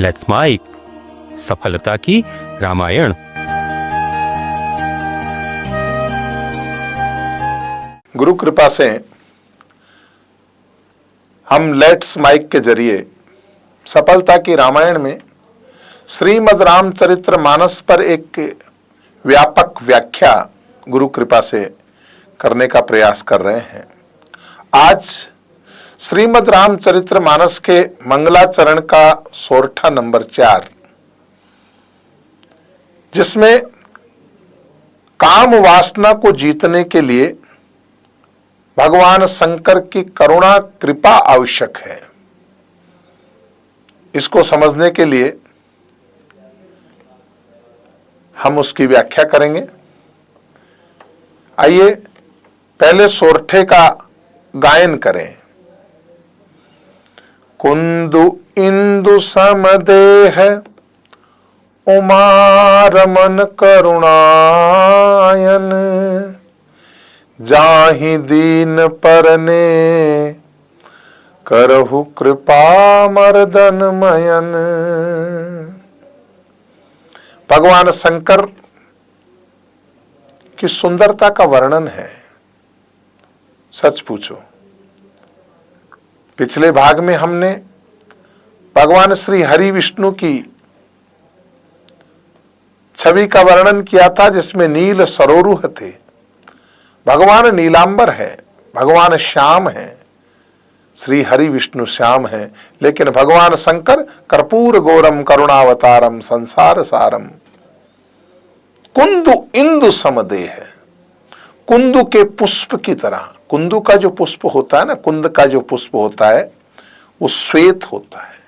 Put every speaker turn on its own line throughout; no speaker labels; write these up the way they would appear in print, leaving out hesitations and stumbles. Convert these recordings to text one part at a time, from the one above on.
Let's mic सफलता की रामायण।
गुरु कृपा से हम लेट्स माइक के जरिए सफलता की रामायण में श्रीमद् रामचरित्र मानस पर एक व्यापक व्याख्या गुरु कृपा से करने का प्रयास कर रहे हैं। आज श्रीमद् रामचरित्र मानस के मंगलाचरण का सोरठा नंबर 4, जिसमें काम वासना को जीतने के लिए भगवान शंकर की करुणा कृपा आवश्यक है। इसको समझने के लिए हम उसकी व्याख्या करेंगे। आइए पहले सोरठे का गायन करें। कुंदु इंदु समदेह उमा रमन करुणायन, जाहि दीन परने करहु कृपा मर्दन मयन। भगवान शंकर की सुंदरता का वर्णन है। सच पूछो, पिछले भाग में हमने भगवान श्री हरि विष्णु की छवि का वर्णन किया था, जिसमें नील सरोरुह थे। भगवान नीलांबर है, भगवान श्याम है, श्री हरि विष्णु श्याम है, लेकिन भगवान शंकर कर्पूर गौरम करुणावतारम संसार सारम। कुंदु इंदु समदेह है, कुंदु के पुष्प की तरह। कुंदु का जो पुष्प होता है ना, कुंद का जो पुष्प होता है वो श्वेत होता है।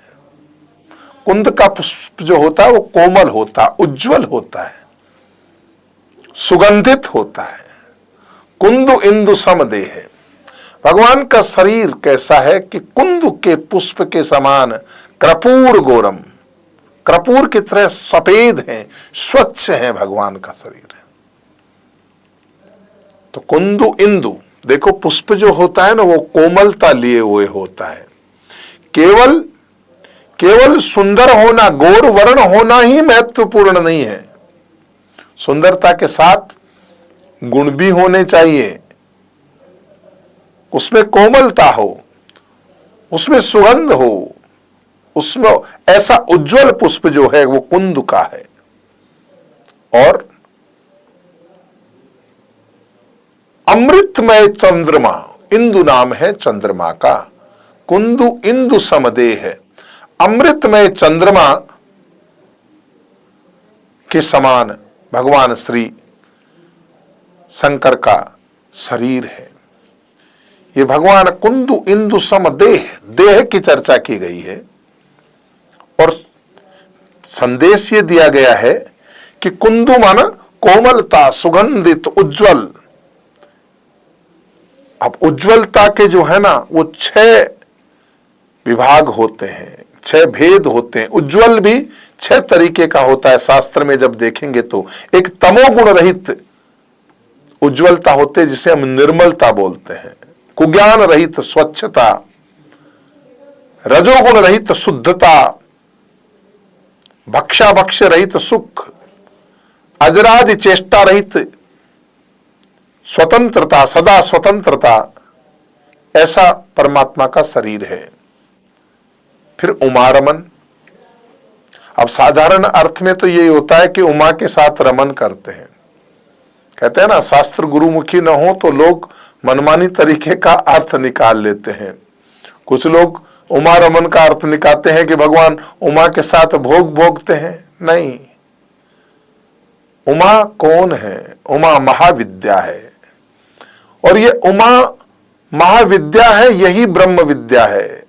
कुंद का पुष्प जो होता है वो कोमल होता है, उज्जवल होता है, सुगंधित होता है। कुंदु इंदु समदेह है। भगवान का शरीर कैसा है कि कुंद के पुष्प के समान कर्पूर गौरम, कर्पूर की तरह सफेद है, स्वच्छ है भगवान का शरीर। तो कुंदु इंदु, देखो पुष्प जो होता है ना वो कोमलता लिए हुए होता है। केवल सुंदर होना, गौर वर्ण होना ही महत्वपूर्ण नहीं है। सुंदरता के साथ गुण भी होने चाहिए, उसमें कोमलता हो, उसमें सुगंध हो, उसमें ऐसा उज्जवल पुष्प जो है वो कुंद का है। और अमृतमय चंद्रमा, इंदु नाम है चंद्रमा का। कुंदु इंदु समदेह है, अमृतमय चंद्रमा के समान भगवान श्री शंकर का शरीर है। ये भगवान कुंदु इंदु समदेह, देह की चर्चा की गई है और संदेश ये दिया गया है कि कुंदु माना कोमलता, सुगंधित, उज्जवल। अब उज्जवलता के जो है ना वो 6 विभाग होते हैं, 6 भेद होते हैं। उज्जवल भी 6 तरीके का होता है। शास्त्र में जब देखेंगे तो एक तमोगुण रहित उज्जवलता होते हैं, जिसे हम निर्मलता बोलते हैं। कुज्ञान रहित स्वच्छता, रजोगुण रहित शुद्धता, भक्षा भक्ष रहित सुख, अजरादि चेष्टा रहित स्वतंत्रता, सदा स्वतंत्रता, ऐसा परमात्मा का शरीर है। फिर उमा रमन। अब साधारण अर्थ में तो ये होता है कि उमा के साथ रमन करते हैं। कहते हैं ना, शास्त्र गुरुमुखी न हो तो लोग मनमानी तरीके का अर्थ निकाल लेते हैं। कुछ लोग उमा रमन का अर्थ निकालते हैं कि भगवान उमा के साथ भोग भोगते हैं। नहीं, उमा कौन है? उमा महाविद्या है, और ये उमा महाविद्या है, यही ब्रह्म विद्या है।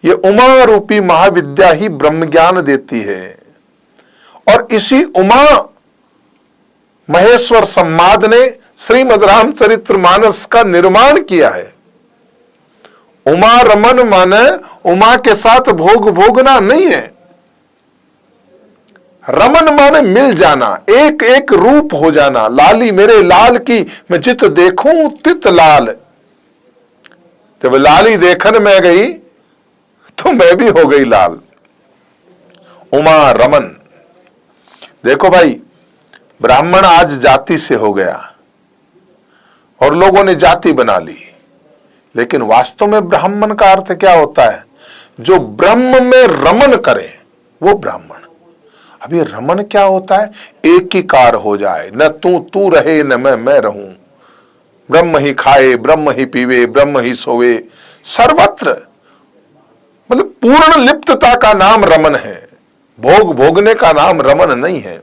ये उमा रूपी महाविद्या ही ब्रह्म ज्ञान देती है। और इसी उमा महेश्वर सम्माद ने श्रीमद् रामचरित्र मानस का निर्माण किया है। उमा रमन माने उमा के साथ भोग भोगना नहीं है। रमन माने मिल जाना, एक एक रूप हो जाना। लाली मेरे लाल की मैं जित देखूं तित लाल। जब लाली देखन में गई तो मैं भी हो गई लाल। उमा रमन। देखो भाई, ब्राह्मण आज जाति से हो गया और लोगों ने जाति बना ली, लेकिन वास्तव में ब्राह्मण का अर्थ क्या होता है? जो ब्रह्म में रमन करे वो ब्राह्मण। अब ये रमन क्या होता है? एकीकार हो जाए, न तू रहे न मैं रहूं, ब्रह्म ही खाए, ब्रह्म ही पीवे, ब्रह्म ही सोवे, सर्वत्र, मतलब पूर्ण लिप्तता का नाम रमन है। भोग भोगने का नाम रमन नहीं है,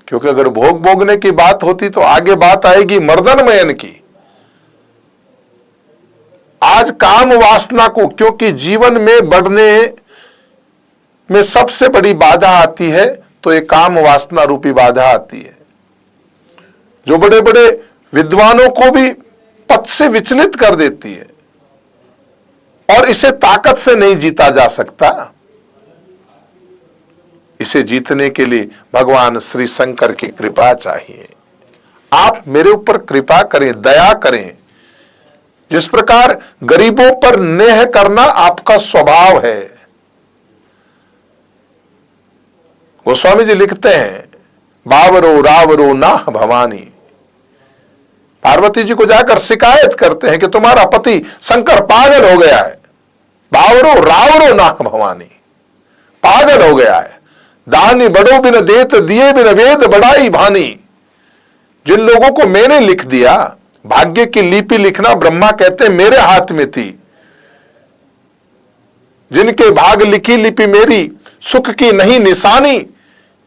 क्योंकि अगर भोग भोगने की बात होती तो आगे बात आएगी मर्दनमयन की। आज काम वासना को, क्योंकि जीवन में बढ़ने में सबसे बड़ी बाधा आती है, तो ये काम वासना रूपी बाधा आती है, जो बड़े बड़े विद्वानों को भी पथ से विचलित कर देती है, और इसे ताकत से नहीं जीता जा सकता। इसे जीतने के लिए भगवान श्री शंकर की कृपा चाहिए। आप मेरे ऊपर कृपा करें, दया करें। जिस प्रकार गरीबों पर नेह करना आपका स्वभाव है, गोस्वामी जी लिखते हैं, बावरो रावरो नाह भवानी। पार्वती जी को जाकर शिकायत करते हैं कि तुम्हारा पति शंकर पागल हो गया है। बावरो रावरो नाह भवानी, पागल हो गया है। दानी बड़ो बिन देत दिए बिन वेद बड़ाई भानी। जिन लोगों को मैंने लिख दिया, भाग्य की लिपि लिखना ब्रह्मा कहते हैं मेरे हाथ में थी। जिनके भाग लिखी लिपि मेरी, सुख की नहीं निशानी।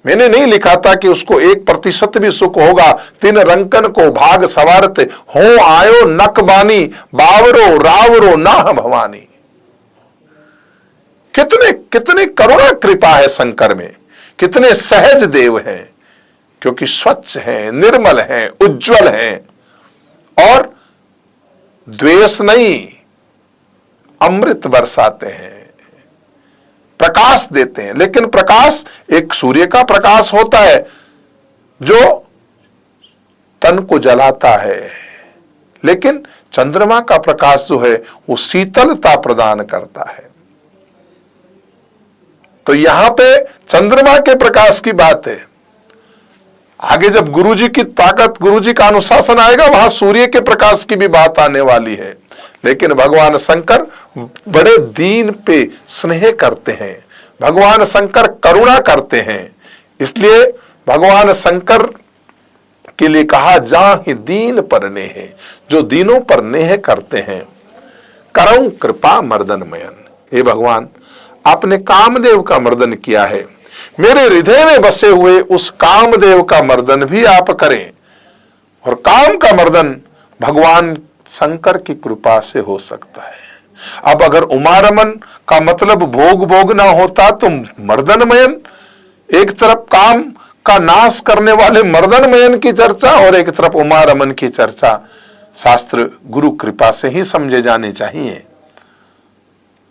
मैंने नहीं लिखा था कि उसको 1% भी सुख होगा। तीन रंकन को भाग सवारते हो आयो नकबानी, बावरो रावरो नाह भवानी। कितने कितने करुणा कृपा है शंकर में, कितने सहज देव हैं, क्योंकि स्वच्छ हैं, निर्मल हैं, उज्जवल हैं, और द्वेष नहीं, अमृत बरसाते हैं, प्रकाश देते हैं। लेकिन प्रकाश एक सूर्य का प्रकाश होता है जो तन को जलाता है, लेकिन चंद्रमा का प्रकाश जो है वो शीतलता प्रदान करता है। तो यहां पे चंद्रमा के प्रकाश की बात है। आगे जब गुरुजी की ताकत, गुरुजी का अनुशासन आएगा, वहां सूर्य के प्रकाश की भी बात आने वाली है। लेकिन भगवान शंकर बड़े दीन पे स्नेह करते हैं, भगवान शंकर करुणा करते हैं। इसलिए भगवान शंकर के लिए कहा, जाहि दीन पर नेह, जो दीनों पर नेह करते हैं। करऊं कृपा मर्दनमयन। हे भगवान, आपने कामदेव का मर्दन किया है, मेरे हृदय में बसे हुए उस कामदेव का मर्दन भी आप करें। और काम का मर्दन भगवान शंकर की कृपा से हो सकता है। अब अगर उमारमन का मतलब भोग भोगना होता तो मर्दनमयन, एक तरफ काम का नाश करने वाले मर्दनमयन की चर्चा और एक तरफ उमारमन की चर्चा शास्त्र गुरु कृपा से ही समझे जाने चाहिए।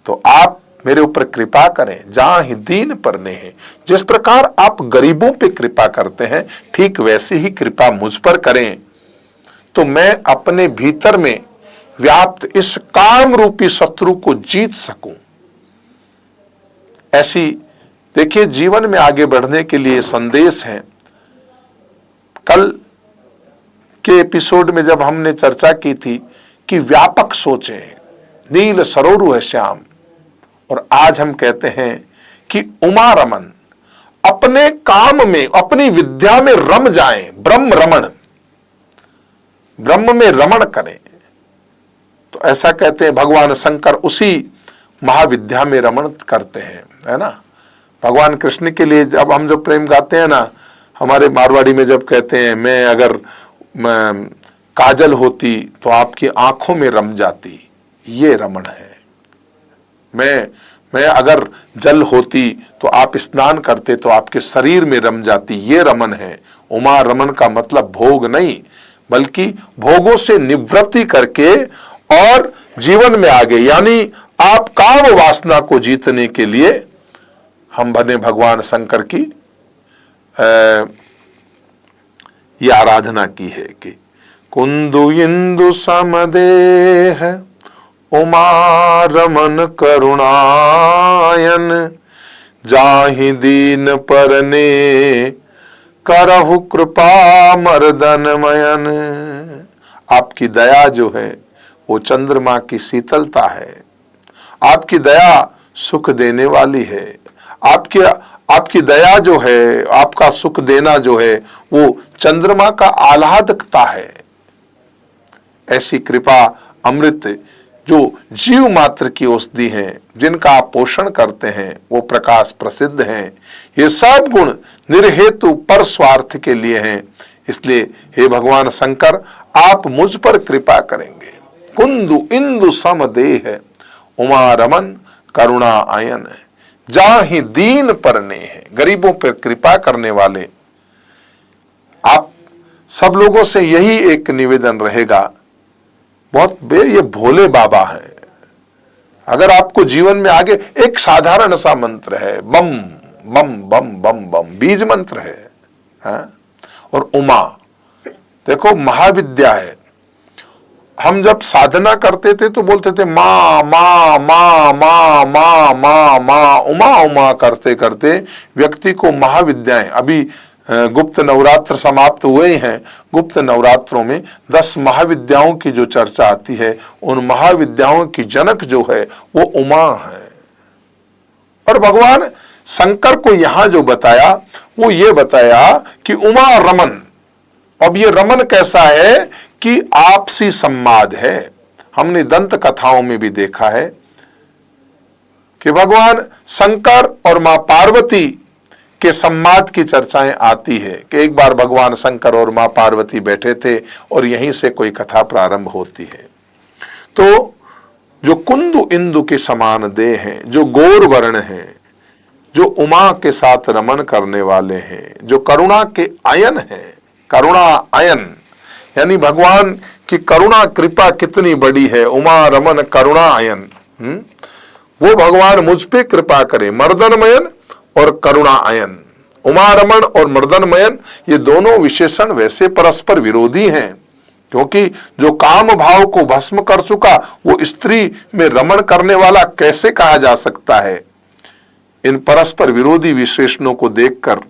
तो आप मेरे ऊपर कृपा करें, जाहि दीन पर नेह। जिस प्रकार आप गरीबों पे कृपा करते हैं, ठीक वैसी ही कृपा मुझ पर करें, तो मैं अपने भीतर में व्याप्त इस काम रूपी शत्रु को जीत सकूं। ऐसी देखिए, जीवन में आगे बढ़ने के लिए संदेश है। कल के एपिसोड में जब हमने चर्चा की थी कि व्यापक सोचें, नील सरोरु है श्याम, और आज हम कहते हैं कि उमा रमन, अपने काम में, अपनी विद्या में रम जाएं, ब्रह्म रमण, ब्रह्म में रमण करें। तो ऐसा कहते हैं भगवान शंकर उसी महाविद्या में रमण करते हैं, है ना। भगवान कृष्ण के लिए जब हम जो प्रेम गाते हैं ना, हमारे मारवाड़ी में जब कहते हैं, मैं अगर काजल होती तो आपकी आंखों में रम जाती, ये रमण है। मैं अगर जल होती तो आप स्नान करते तो आपके शरीर में रम जाती, ये रमन है। उमा रमन का मतलब भोग नहीं, बल्कि भोगों से निवृत्ति करके और जीवन में आगे, यानी आप काम वासना को जीतने के लिए हम बने भगवान शंकर की ये आराधना की है कि कुंदु इंदु समदेह उमा रमन करुणायन जाहि दीन परने करहु कृपा मर्दन मयन। आपकी दया जो है वो चंद्रमा की शीतलता है, आपकी दया सुख देने वाली है, आपकी दया जो है, आपका सुख देना जो है वो चंद्रमा का आह्लादकता है। ऐसी कृपा अमृत जो जीव मात्र की औषधि है, जिनका आप पोषण करते हैं, वो प्रकाश प्रसिद्ध हैं। ये सब गुण निर्हेतु पर स्वार्थ के लिए हैं। इसलिए हे भगवान शंकर, आप मुझ पर कृपा करेंगे। कुंदु इंदु सम देह उमा रमन करुणा आयन, जाहि दीन परने है, गरीबों पर कृपा करने वाले। आप सब लोगों से यही एक निवेदन रहेगा, ये भोले बाबा हैं। अगर आपको जीवन में आगे एक साधारण सा मंत्र है, बम बम बम बम बम बीज मंत्र है, और उमा, देखो महाविद्या है। हम जब साधना करते थे तो बोलते थे माँ माँ माँ माँ माँ माँ माँ, उमा उमा करते करते व्यक्ति को महाविद्याएं, अभी गुप्त नवरात्र समाप्त हुए हैं। गुप्त नवरात्रों में 10 महाविद्याओं की जो चर्चा आती है, उन महाविद्याओं की जनक जो है वो उमा है। और भगवान शंकर को यहां जो बताया वो ये बताया कि उमा रमन। अब ये रमन कैसा है कि आपसी संवाद है। हमने दंत कथाओं में भी देखा है कि भगवान शंकर और मां पार्वती के संवाद की चर्चाएं आती है कि एक बार भगवान शंकर और मां पार्वती बैठे थे और यहीं से कोई कथा प्रारंभ होती है। तो जो कुंदु इंदु के समान देह हैं, जो गौर वर्ण हैं, जो उमा के साथ रमन करने वाले हैं, जो करुणा के आयन हैं, करुणा आयन यानी भगवान की करुणा कृपा कितनी बड़ी है। उमा रमन करुणा आयन, वो भगवान मुझ पे कृपा करे। मर्दनमयन और करुणा आयन, उमा रमन और मर्दनमयन, ये दोनों विशेषण वैसे परस्पर विरोधी हैं, क्योंकि जो काम भाव को भस्म कर चुका वो स्त्री में रमण करने वाला कैसे कहा जा सकता है। इन परस्पर विरोधी विशेषणों को देखकर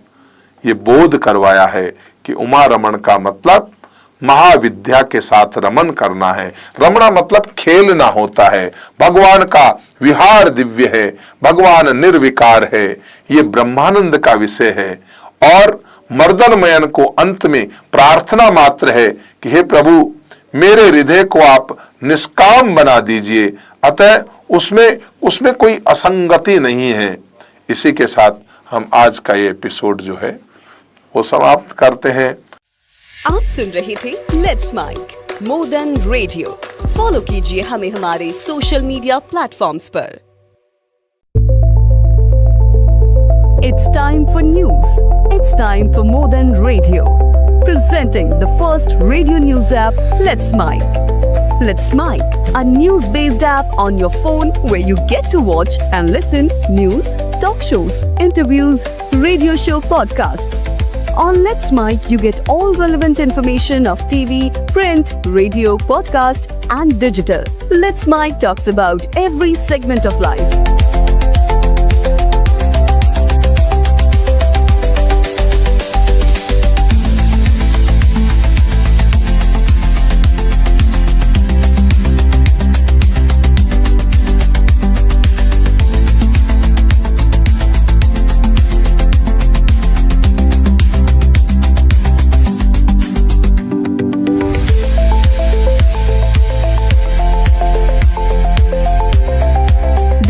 ये बोध करवाया है कि उमा रमण का मतलब महाविद्या के साथ रमन करना है। रमणा मतलब खेलना होता है। भगवान का विहार दिव्य है, भगवान निर्विकार है, ये ब्रह्मानंद का विषय है। और मर्दनमयन को अंत में प्रार्थना मात्र है कि हे प्रभु, मेरे हृदय को आप निष्काम बना दीजिए। अतः उसमें कोई असंगति नहीं है। इसी के साथ हम आज का ये एपिसोड जो है वो समाप्त करते हैं।
आप सुन रहे थे let's make more than radio. Follow कीजिए हमें हमारे सोशल मीडिया प्लेटफॉर्म्स पर। It's time for news. It's time for more than radio. Presenting the first radio news app, Let's Mic. Let's Mic, a news-based app on your phone where you get to watch and listen news, talk shows, interviews, radio show podcasts. On Let's Mic, you get all relevant information of TV, print, radio, podcast, and digital. Let's Mic talks about every segment of life.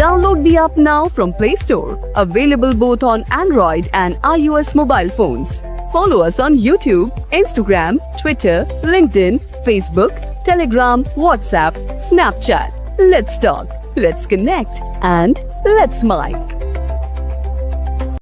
Download the app now from Play Store. Available both on Android and iOS mobile phones. Follow us on YouTube, Instagram, Twitter, LinkedIn, Facebook, Telegram, WhatsApp, Snapchat. Let's talk, let's connect, and let's mic.